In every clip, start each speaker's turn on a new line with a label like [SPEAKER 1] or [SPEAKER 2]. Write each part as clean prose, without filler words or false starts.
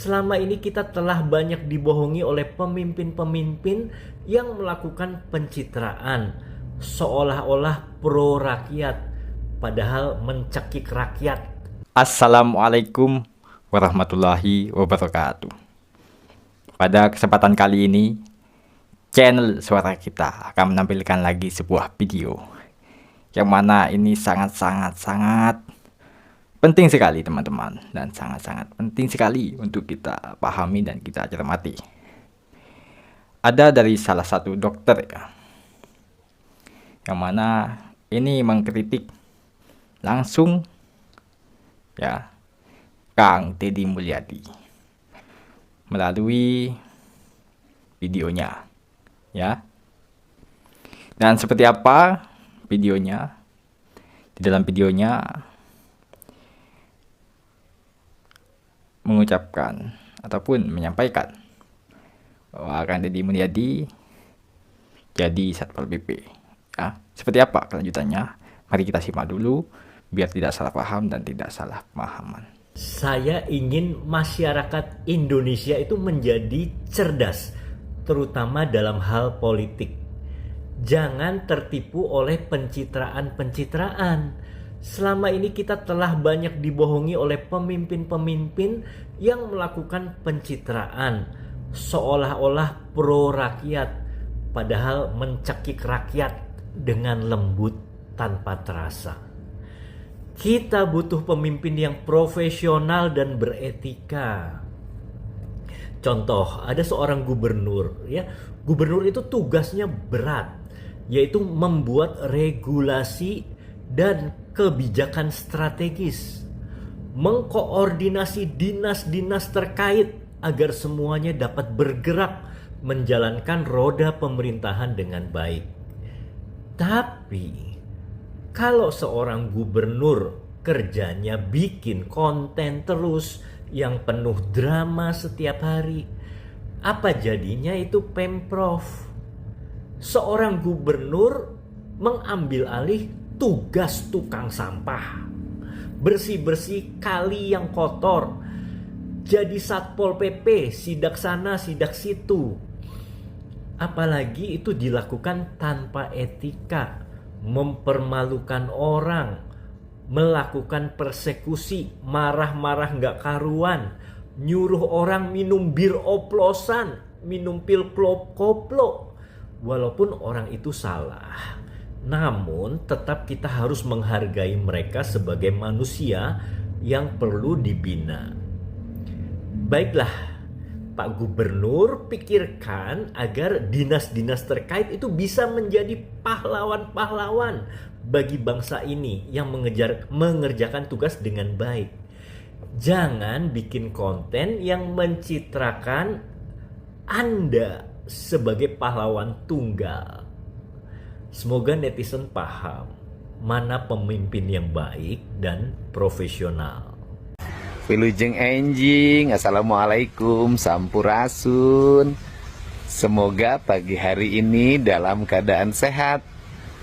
[SPEAKER 1] Selama ini kita telah banyak dibohongi oleh pemimpin-pemimpin yang melakukan pencitraan, seolah-olah pro rakyat, padahal mencekik rakyat.
[SPEAKER 2] Assalamualaikum warahmatullahi wabarakatuh. Pada kesempatan kali ini, channel Suara Kita akan menampilkan lagi sebuah video yang mana ini sangat penting sekali teman-teman, dan sangat penting sekali untuk kita pahami dan kita cermati. Ada dari salah satu dokter ya, yang mana ini mengkritik langsung ya Kang Deddy Mulyadi melalui videonya ya. Dan seperti apa videonya? Di dalam videonya mengucapkan ataupun menyampaikan bahwa Kang Deddy Mulyadi jadi Satpol PP ya. Seperti apa kelanjutannya? Mari kita simak dulu biar tidak salah paham dan tidak salah pemahaman.
[SPEAKER 1] Saya ingin masyarakat Indonesia itu menjadi cerdas, terutama dalam hal politik. Jangan tertipu oleh pencitraan-pencitraan. Selama ini kita telah banyak dibohongi oleh pemimpin-pemimpin yang melakukan pencitraan, seolah-olah pro rakyat, padahal mencekik rakyat dengan lembut tanpa terasa. Kita butuh pemimpin yang profesional dan beretika. Contoh, ada seorang gubernur ya. Gubernur itu tugasnya berat, yaitu membuat regulasi dan kebijakan strategis, mengkoordinasi dinas-dinas terkait agar semuanya dapat bergerak menjalankan roda pemerintahan dengan baik. Tapi kalau seorang gubernur kerjanya bikin konten terus yang penuh drama setiap hari, apa jadinya itu Pemprov? Seorang gubernur mengambil alih tugas tukang sampah, bersih-bersih kali yang kotor, jadi Satpol PP, sidak sana, sidak situ. Apalagi itu dilakukan tanpa etika, mempermalukan orang, melakukan persekusi, marah-marah gak karuan, nyuruh orang minum bir oplosan, minum pil koplo. Walaupun orang itu salah, namun tetap kita harus menghargai mereka sebagai manusia yang perlu dibina. Baiklah, Pak Gubernur, pikirkan agar dinas-dinas terkait itu bisa menjadi pahlawan-pahlawan bagi bangsa ini yang mengerjakan tugas dengan baik. Jangan bikin konten yang mencitrakan Anda sebagai pahlawan tunggal. Semoga netizen paham mana pemimpin yang baik dan profesional.
[SPEAKER 3] Wilujeng enjing, assalamualaikum, sampurasun. Semoga pagi hari ini dalam keadaan sehat.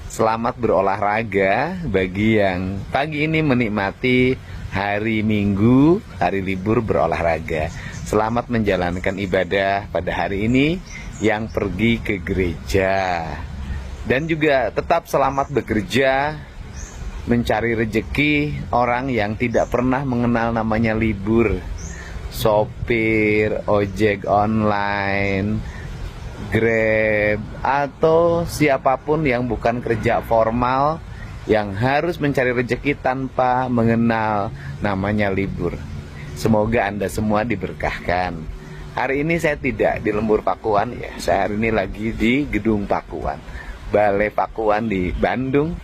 [SPEAKER 3] Selamat berolahraga bagi yang pagi ini menikmati hari Minggu, hari libur berolahraga. Selamat menjalankan ibadah pada hari ini yang pergi ke gereja. Dan juga tetap selamat bekerja, mencari rejeki orang yang tidak pernah mengenal namanya libur. Sopir, ojek online, Grab, atau siapapun yang bukan kerja formal yang harus mencari rejeki tanpa mengenal namanya libur. Semoga Anda semua diberkahkan. Hari ini saya tidak di Lembur Pakuan ya. Saya hari ini lagi di Gedung Pakuan, Balai Pakuan di Bandung,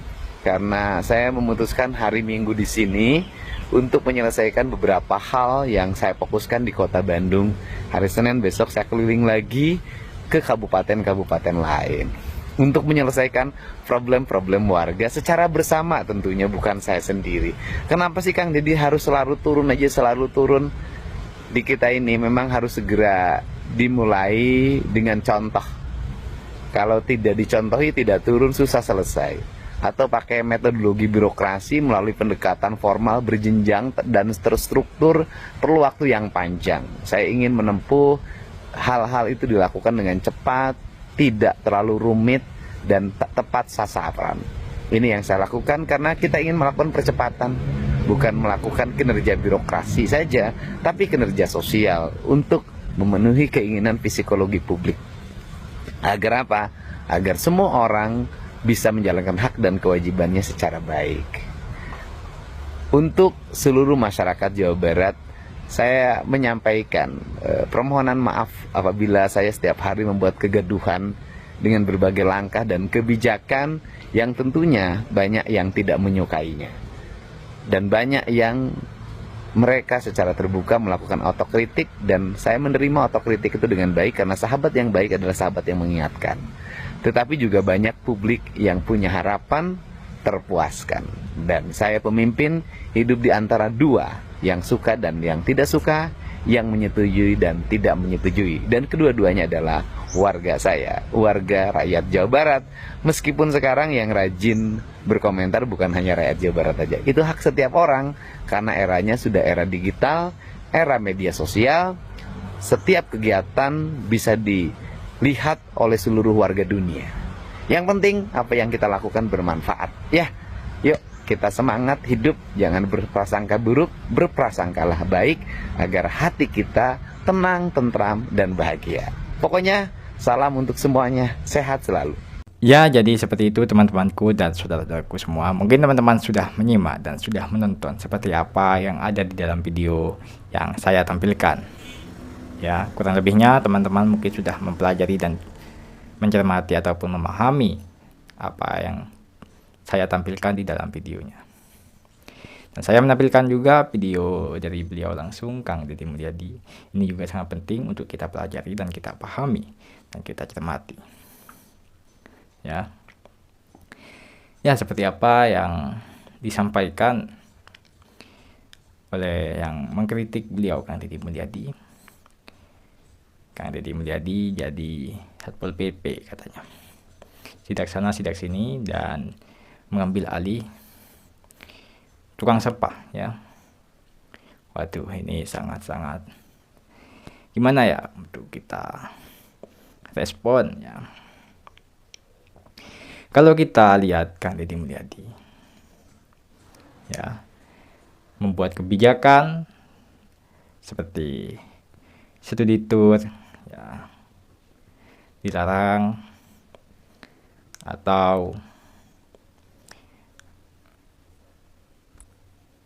[SPEAKER 3] karena saya memutuskan hari Minggu di sini untuk menyelesaikan beberapa hal yang saya fokuskan di Kota Bandung. Hari Senin besok saya keliling lagi ke kabupaten-kabupaten lain untuk menyelesaikan problem-problem warga secara bersama, tentunya bukan saya sendiri. Kenapa sih Kang Deddy harus selalu turun aja, selalu turun? Di kita ini memang harus segera dimulai dengan contoh. Kalau tidak dicontohi, tidak turun, susah selesai. atau pakai metodologi birokrasi melalui pendekatan formal berjenjang dan terstruktur perlu waktu yang panjang. Saya ingin menempuh hal-hal itu dilakukan dengan cepat, tidak terlalu rumit, dan tepat sasaran. Ini yang saya lakukan karena kita ingin melakukan percepatan, bukan melakukan kinerja birokrasi saja, tapi kinerja sosial untuk memenuhi keinginan psikologi publik. Agar apa? Agar semua orang bisa menjalankan hak dan kewajibannya secara baik. Untuk seluruh masyarakat Jawa Barat, saya menyampaikan permohonan maaf apabila saya setiap hari membuat kegaduhan dengan berbagai langkah dan kebijakan yang tentunya banyak yang tidak menyukainya. Dan banyak yang mereka secara terbuka melakukan otokritik, dan saya menerima otokritik itu dengan baik karena sahabat yang baik adalah sahabat yang mengingatkan. Tetapi juga banyak publik yang punya harapan terpuaskan. Dan saya pemimpin hidup di antara dua, yang suka dan yang tidak suka, yang menyetujui dan tidak menyetujui. Dan kedua-duanya adalah warga saya, warga rakyat Jawa Barat. Meskipun sekarang yang rajin berkomentar bukan hanya rakyat Jawa Barat saja. Itu hak setiap orang, karena eranya sudah era digital, era media sosial. Setiap kegiatan bisa dilihat oleh seluruh warga dunia. Yang penting apa yang kita lakukan bermanfaat. Ya, yuk kita semangat hidup, jangan berprasangka buruk, berprasangkalah baik agar hati kita tenang, tentram, dan bahagia. Pokoknya salam untuk semuanya, sehat selalu.
[SPEAKER 2] Ya, jadi seperti itu teman-temanku dan saudara-saudaraku semua. Mungkin teman-teman sudah menyimak dan sudah menonton seperti apa yang ada di dalam video yang saya tampilkan. Ya, kurang lebihnya teman-teman mungkin sudah mempelajari dan mencermati ataupun memahami apa yang saya tampilkan di dalam videonya. Dan saya menampilkan juga video dari beliau langsung, Kang Deddy Mulyadi. Ini juga sangat penting untuk kita pelajari dan kita pahami dan kita cermati. Ya. Ya, seperti apa yang disampaikan oleh yang mengkritik beliau, Kang Deddy Mulyadi. Kang Deddy Mulyadi jadi Satpol PP katanya. Sidak sana, sidak sini, dan mengambil alih tukang sampah, ya. Waduh, ini sangat-sangat gimana ya untuk kita respon, ya. Kalau kita lihat Kang Deddy Mulyadi, ya, membuat kebijakan seperti studi tour, ya, dilarang, atau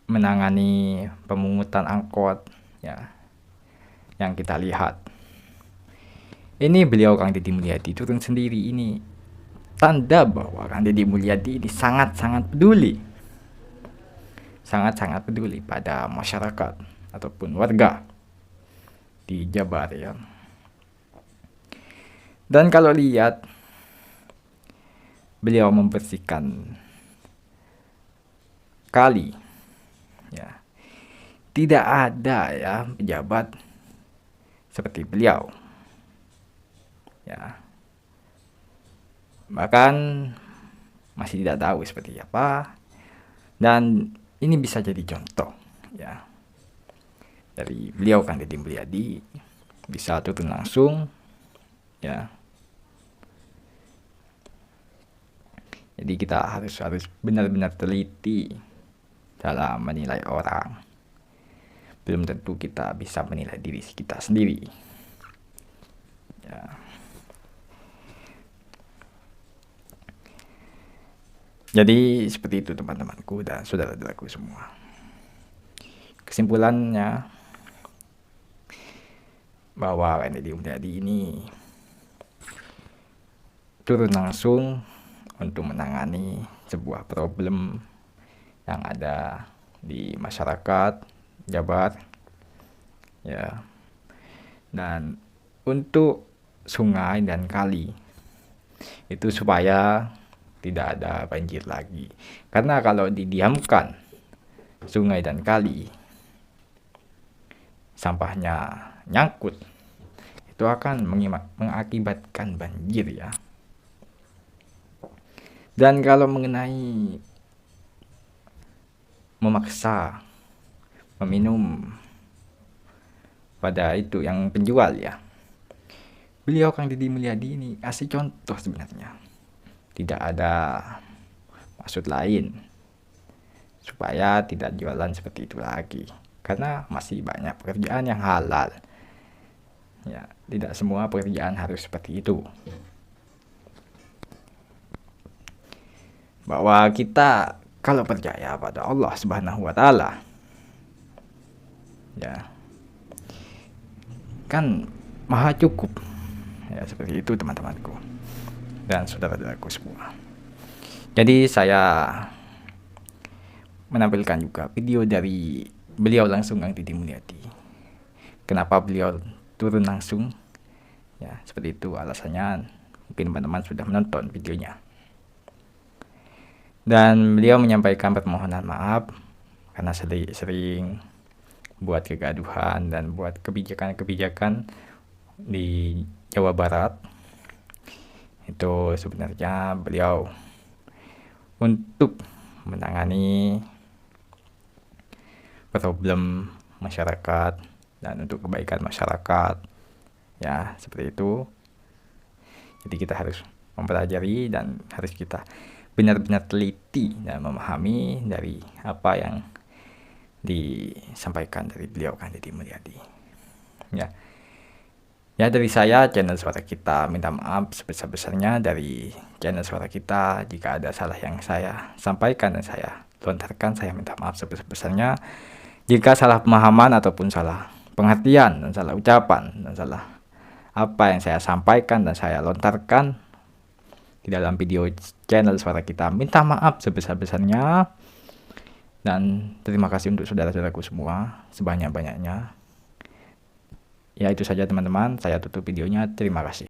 [SPEAKER 2] menangani pemungutan angkot, ya, yang kita lihat. Ini beliau Kang Deddy Mulyadi turun sendiri, ini tanda bahwa Kang Deddy Mulyadi ini sangat-sangat peduli. Sangat-sangat peduli pada masyarakat ataupun warga di Jabar, ya. Dan kalau lihat beliau membersihkan kali, ya, tidak ada, ya, pejabat seperti beliau, ya. Bahkan masih tidak tahu seperti apa, dan ini bisa jadi contoh, ya, dari beliau Kang Deddy Mulyadi bisa turun langsung, ya. Jadi kita harus benar-benar teliti dalam menilai orang. Belum tentu kita bisa menilai diri kita sendiri, ya. Jadi seperti itu teman-temanku dan saudara-saudaraku semua. Kesimpulannya bahwa Kang Deddy Mulyadi ini turun langsung untuk menangani sebuah problem yang ada di masyarakat Jabar, ya. Dan untuk sungai dan kali itu supaya tidak ada banjir lagi. Karena kalau didiamkan sungai dan kali, sampahnya nyangkut, itu akan mengakibatkan banjir, ya. Dan kalau mengenai memaksa meminum pada itu yang penjual ya, beliau Kang Deddy Mulyadi ini kasih contoh sebenarnya. Tidak ada maksud lain supaya tidak jualan seperti itu lagi, karena masih banyak pekerjaan yang halal ya. Tidak semua pekerjaan harus seperti itu, bahwa kita kalau percaya pada Allah Subhanahu wa Ta'ala ya, kan maha cukup ya, seperti itu teman-temanku dan saudara-saudaraku semua. Jadi saya menampilkan juga video dari beliau langsung, Kang Deddy Mulyadi. Kenapa beliau turun langsung ya, seperti itu alasannya. Mungkin teman-teman sudah menonton videonya. Dan beliau menyampaikan permohonan maaf karena sering buat kegaduhan dan buat kebijakan-kebijakan di Jawa Barat. Itu sebenarnya beliau untuk menangani problem masyarakat dan untuk kebaikan masyarakat ya, seperti itu. Jadi kita harus mempelajari dan harus kita benar-benar teliti dan memahami dari apa yang disampaikan dari beliau Kang Deddy Mulyadi ya. Ya, dari saya channel Suara Kita minta maaf sebesar-besarnya dari channel Suara Kita jika ada salah yang saya sampaikan dan saya lontarkan. Saya minta maaf sebesar-besarnya jika salah pemahaman ataupun salah pengertian dan salah ucapan dan salah apa yang saya sampaikan dan saya lontarkan di dalam video channel Suara Kita. Minta maaf sebesar-besarnya dan terima kasih untuk saudara-saudaraku semua sebanyak-banyaknya. Ya, itu saja teman-teman, saya tutup videonya. Terima kasih.